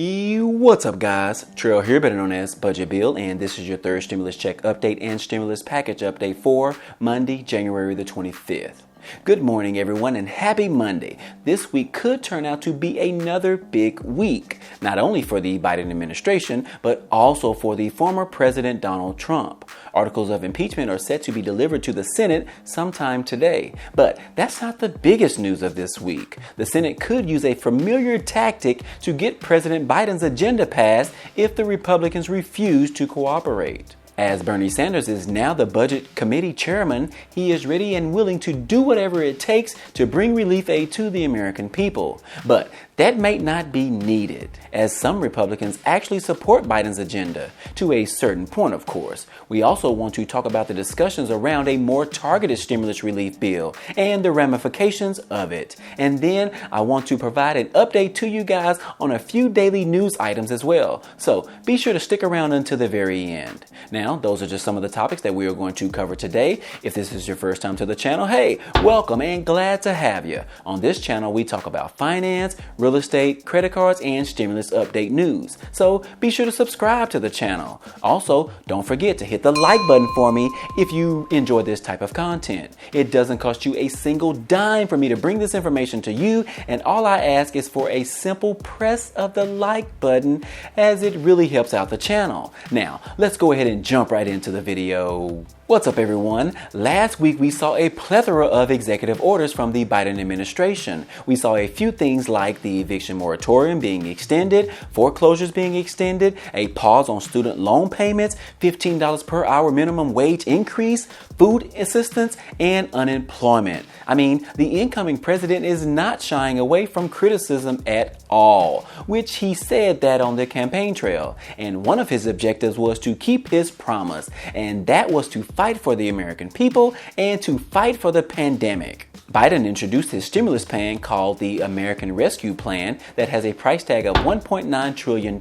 What's up, guys? Trail here, better known as Budget Bill, and this is your third stimulus check update and stimulus package update for Monday, January the 25th. Good morning, everyone, and happy Monday. This week could turn out to be another big week, not only for the Biden administration, but also for the former President Donald Trump. Articles of impeachment are set to be delivered to the Senate sometime today. But that's not the biggest news of this week. The Senate could use a familiar tactic to get President Biden's agenda passed if the Republicans refuse to cooperate. As Bernie Sanders is now the Budget Committee chairman, he is ready and willing to do whatever it takes to bring relief aid to the American people. But that may not be needed, as some Republicans actually support Biden's agenda, to a certain point, of course. We also want to talk about the discussions around a more targeted stimulus relief bill and the ramifications of it. And then I want to provide an update to you guys on a few daily news items as well. So be sure to stick around until the very end. Now, those are just some of the topics that we are going to cover today. If this is your first time to the channel, hey, welcome and glad to have you. On this channel, we talk about finance, real estate, credit cards, and stimulus update news. So be sure to subscribe to the channel. Also, don't forget to hit the like button for me if you enjoy this type of content. It doesn't cost you a single dime for me to bring this information to you, and all I ask is for a simple press of the like button, as it really helps out the channel. Now, let's go ahead and jump right into the video. What's up, everyone? Last week we saw a plethora of executive orders from the Biden administration. We saw a few things like the eviction moratorium being extended, foreclosures being extended, a pause on student loan payments, $15 per hour minimum wage increase, food assistance, and unemployment. I mean, the incoming president is not shying away from criticism at all, which he said that on the campaign trail. And one of his objectives was to keep his promise, and that was to fight for the American people and to fight for the pandemic. Biden introduced his stimulus plan called the American Rescue Plan that has a price tag of $1.9 trillion,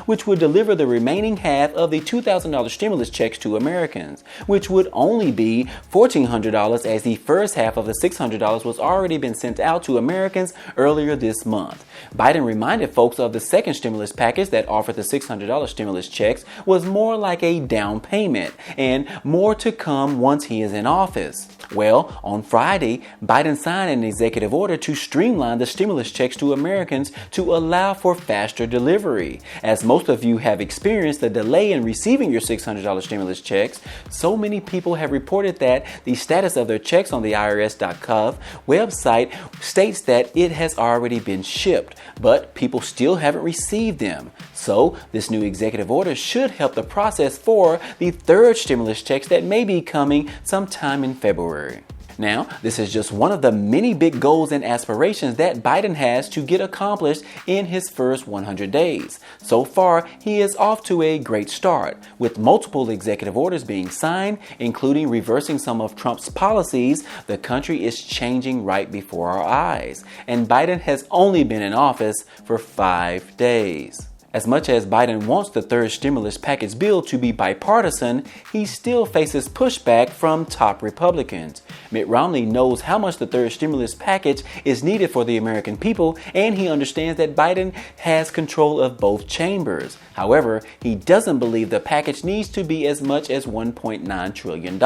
which would deliver the remaining half of the $2,000 stimulus checks to Americans, which would only be $1,400 as the first half of the $600 was already been sent out to Americans earlier this month. Biden reminded folks of the second stimulus package that offered the $600 stimulus checks was more like a down payment and more to come once he is in office. Well, on Friday, Biden signed an executive order to streamline the stimulus checks to Americans to allow for faster delivery. As most of you have experienced the delay in receiving your $600 stimulus checks, so many people have reported that the status of their checks on the IRS.gov website states that it has already been shipped, but people still haven't received them. So this new executive order should help the process for the third stimulus checks that may be coming sometime in February. Now, this is just one of the many big goals and aspirations that Biden has to get accomplished in his first 100 days. So far, he is off to a great start, with multiple executive orders being signed, including reversing some of Trump's policies. The country is changing right before our eyes, and Biden has only been in office for 5 days. As much as Biden wants the third stimulus package bill to be bipartisan, he still faces pushback from top Republicans. Mitt Romney knows how much the third stimulus package is needed for the American people, and he understands that Biden has control of both chambers. However, he doesn't believe the package needs to be as much as $1.9 trillion.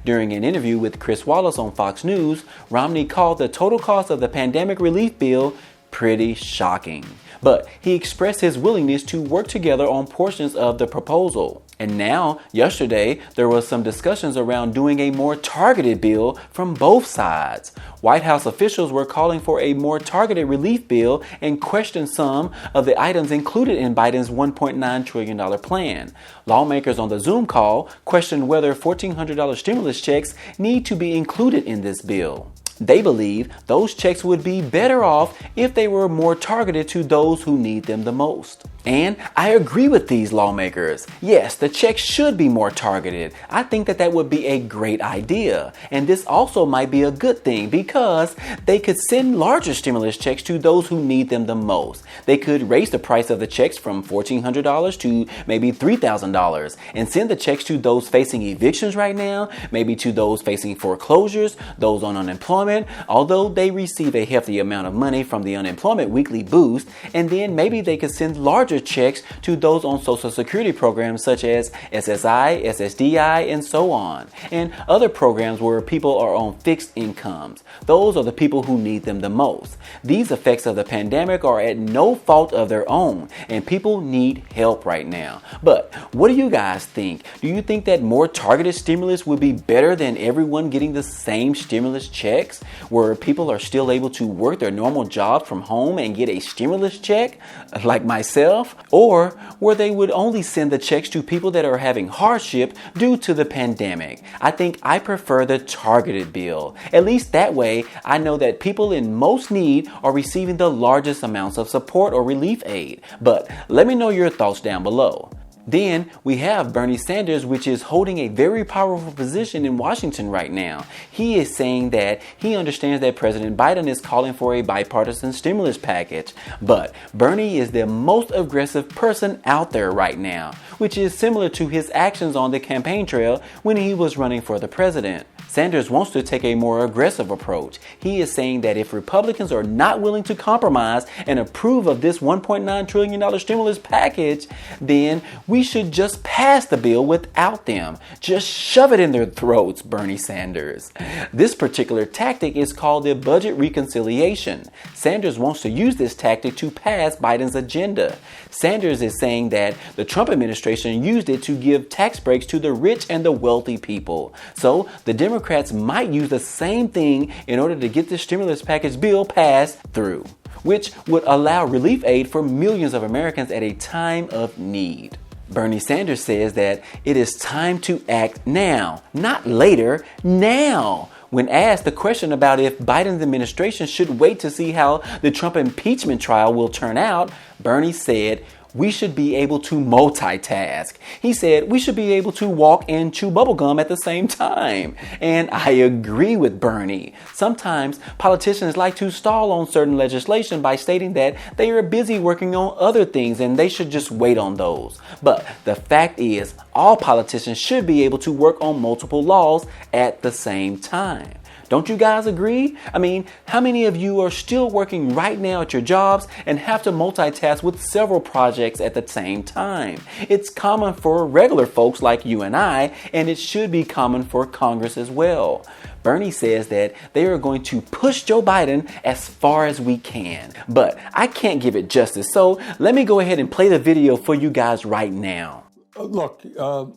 During an interview with Chris Wallace on Fox News, Romney called the total cost of the pandemic relief bill pretty shocking. But he expressed his willingness to work together on portions of the proposal. And now, yesterday, there was some discussions around doing a more targeted bill from both sides. White House officials were calling for a more targeted relief bill and questioned some of the items included in Biden's $1.9 trillion plan. Lawmakers on the Zoom call questioned whether $1,400 stimulus checks need to be included in this bill. They believe those checks would be better off if they were more targeted to those who need them the most. And I agree with these lawmakers. Yes, the checks should be more targeted. I think that would be a great idea. And this also might be a good thing because they could send larger stimulus checks to those who need them the most. They could raise the price of the checks from $1,400 to maybe $3,000 and send the checks to those facing evictions right now, maybe to those facing foreclosures, those on unemployment, although they receive a hefty amount of money from the unemployment weekly boost. And then maybe they could send larger checks to those on Social Security programs such as SSI, SSDI, and so on, and other programs where people are on fixed incomes. Those are the people who need them the most. These effects of the pandemic are at no fault of their own, and people need help right now. But what do you guys think? Do you think that more targeted stimulus would be better than everyone getting the same stimulus checks, where people are still able to work their normal jobs from home and get a stimulus check, like myself? Or where they would only send the checks to people that are having hardship due to the pandemic? I think I prefer the targeted bill. At least that way, I know that people in most need are receiving the largest amounts of support or relief aid. But let me know your thoughts down below. Then we have Bernie Sanders, which is holding a very powerful position in Washington right now. He is saying that he understands that President Biden is calling for a bipartisan stimulus package. But Bernie is the most aggressive person out there right now, which is similar to his actions on the campaign trail when he was running for the president. Sanders wants to take a more aggressive approach. He is saying that if Republicans are not willing to compromise and approve of this $1.9 trillion stimulus package, then we should just pass the bill without them. Just shove it in their throats, Bernie Sanders. This particular tactic is called the budget reconciliation. Sanders wants to use this tactic to pass Biden's agenda. Sanders is saying that the Trump administration used it to give tax breaks to the rich and the wealthy people. So the Democrats might use the same thing in order to get the stimulus package bill passed through, which would allow relief aid for millions of Americans at a time of need. Bernie Sanders says that it is time to act now, not later, now. When asked the question about if Biden's administration should wait to see how the Trump impeachment trial will turn out, Bernie said, "We should be able to multitask." He said we should be able to walk and chew bubblegum at the same time. And I agree with Bernie. Sometimes politicians like to stall on certain legislation by stating that they are busy working on other things and they should just wait on those. But the fact is, all politicians should be able to work on multiple laws at the same time. Don't you guys agree? I mean, how many of you are still working right now at your jobs and have to multitask with several projects at the same time? It's common for regular folks like you and I, and it should be common for Congress as well. Bernie says that they are going to push Joe Biden as far as we can, but I can't give it justice. So let me go ahead and play the video for you guys right now. Look,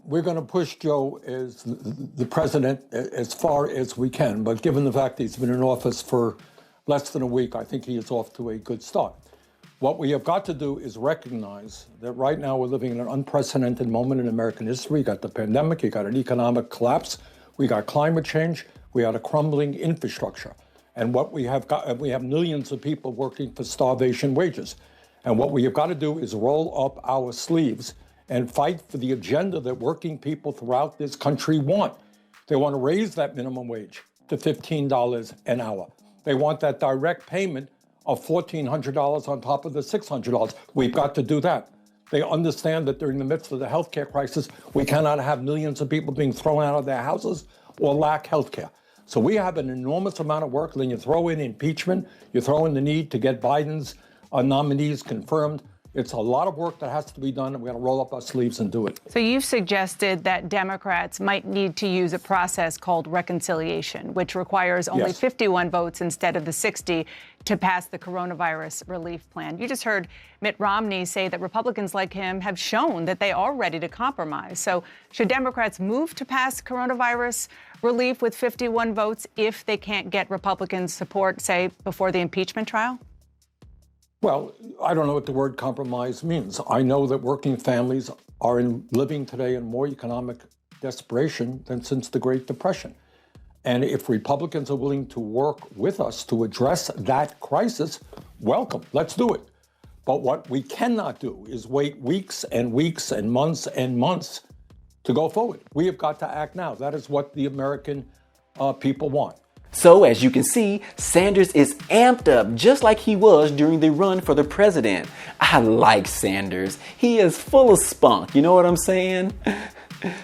we're going to push Joe as the president as far as we can. But given the fact that he's been in office for less than a week, I think he is off to a good start. What we have got to do is recognize that right now we're living in an unprecedented moment in American history. You got the pandemic, you got an economic collapse, we got climate change, we got a crumbling infrastructure. And what we have millions of people working for starvation wages. And what we have got to do is roll up our sleeves and fight for the agenda that working people throughout this country want. They want to raise that minimum wage to $15 an hour. They want that direct payment of $1,400 on top of the $600. We've got to do that. They understand that during the midst of the healthcare crisis, we cannot have millions of people being thrown out of their houses or lack healthcare. So we have an enormous amount of work. Then you throw in impeachment, you throw in the need to get Biden's nominees confirmed. It's a lot of work that has to be done, and we're going to roll up our sleeves and do it. So you've suggested that Democrats might need to use a process called reconciliation, which requires only 51 votes instead of the 60 to pass the coronavirus relief plan. You just heard Mitt Romney say that Republicans like him have shown that they are ready to compromise. So should Democrats move to pass coronavirus relief with 51 votes if they can't get Republican support, say, before the impeachment trial? Well, I don't know what the word compromise means. I know that working families are living today in more economic desperation than since the Great Depression. And if Republicans are willing to work with us to address that crisis, welcome, let's do it. But what we cannot do is wait weeks and weeks and months to go forward. We have got to act now. That is what the American people want. So, as you can see, Sanders is amped up just like he was during the run for the president. I like Sanders. He is full of spunk, you know what I'm saying?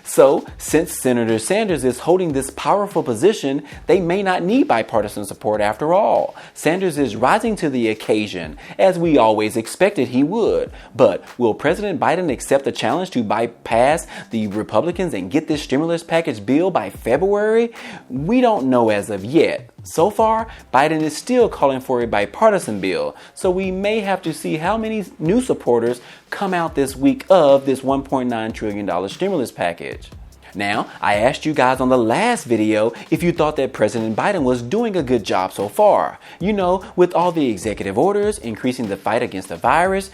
So, since Senator Sanders is holding this powerful position, they may not need bipartisan support after all. Sanders is rising to the occasion, as we always expected he would. But will President Biden accept the challenge to bypass the Republicans and get this stimulus package bill by February? We don't know as of yet. So far, Biden is still calling for a bipartisan bill, so we may have to see how many new supporters come out this week of this $1.9 trillion stimulus package. Now, I asked you guys on the last video if you thought that President Biden was doing a good job so far. You know, with all the executive orders, increasing the fight against the virus,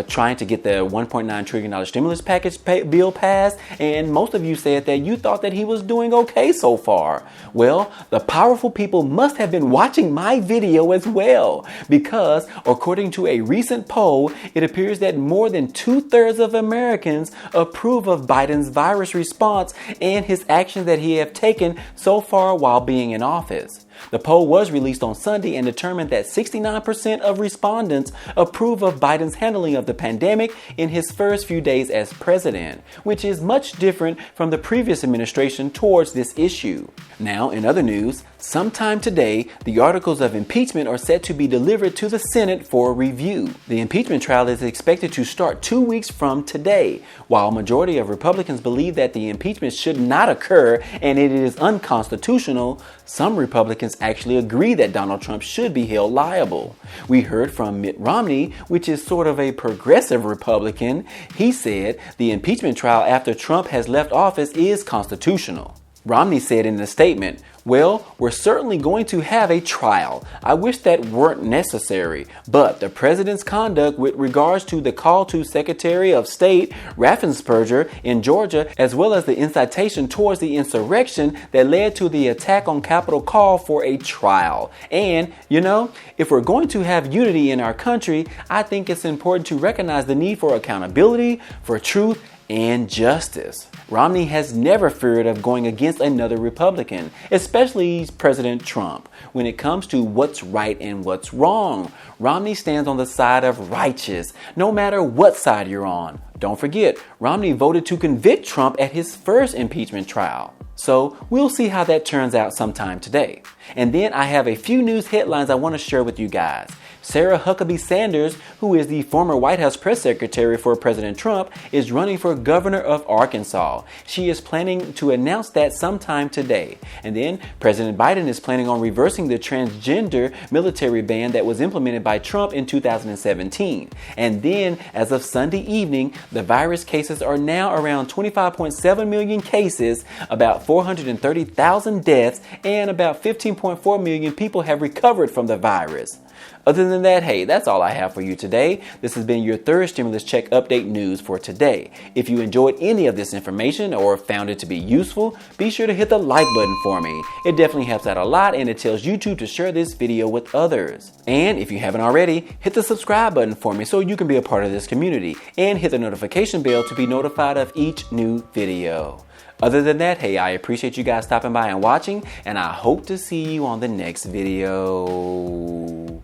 trying to get the $1.9 trillion stimulus package bill passed, and most of you said that you thought that he was doing okay so far. Well, the powerful people must have been watching my video as well, because according to a recent poll, it appears that more than 2/3 of Americans approve of Biden's virus response and his actions that he have taken so far while being in office. The poll was released on Sunday and determined that 69% of respondents approve of Biden's handling of the pandemic in his first few days as president, which is much different from the previous administration towards this issue. Now, in other news, sometime today, the articles of impeachment are set to be delivered to the Senate for review. The impeachment trial is expected to start 2 weeks from today. While a majority of Republicans believe that the impeachment should not occur and it is unconstitutional, some Republicans actually agree that Donald Trump should be held liable. We heard from Mitt Romney, which is sort of a progressive Republican. He said the impeachment trial after Trump has left office is constitutional. Romney said in a statement, "Well, we're certainly going to have a trial. I wish that weren't necessary, but the president's conduct with regards to the call to Secretary of State Raffensperger in Georgia, as well as the incitation towards the insurrection that led to the attack on Capitol, call for a trial. And, you know, if we're going to have unity in our country, I think it's important to recognize the need for accountability, for truth, and justice." Romney has never feared of going against another Republican, especially President Trump, when it comes to what's right and what's wrong. Romney stands on the side of righteous, no matter what side you're on. Don't forget, Romney voted to convict Trump at his first impeachment trial. So we'll see how that turns out sometime today. And then I have a few news headlines I want to share with you guys. Sarah Huckabee Sanders, who is the former White House press secretary for President Trump, is running for governor of Arkansas. She is planning to announce that sometime today. And then President Biden is planning on reversing the transgender military ban that was implemented by Trump in 2017. And then, as of Sunday evening, the virus cases are now around 25.7 million cases, about 430,000 deaths, and about 15.4 million people have recovered from the virus. Other than that, hey, that's all I have for you today. This has been your third stimulus check update news for today. If you enjoyed any of this information or found it to be useful, be sure to hit the like button for me. It definitely helps out a lot and it tells YouTube to share this video with others. And if you haven't already, hit the subscribe button for me so you can be a part of this community, and hit the notification bell to be notified of each new video. Other than that, hey, I appreciate you guys stopping by and watching, and I hope to see you on the next video.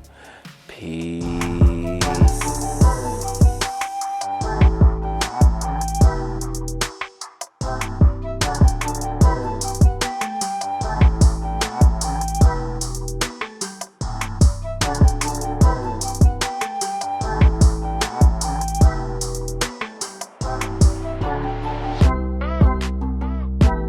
Peace.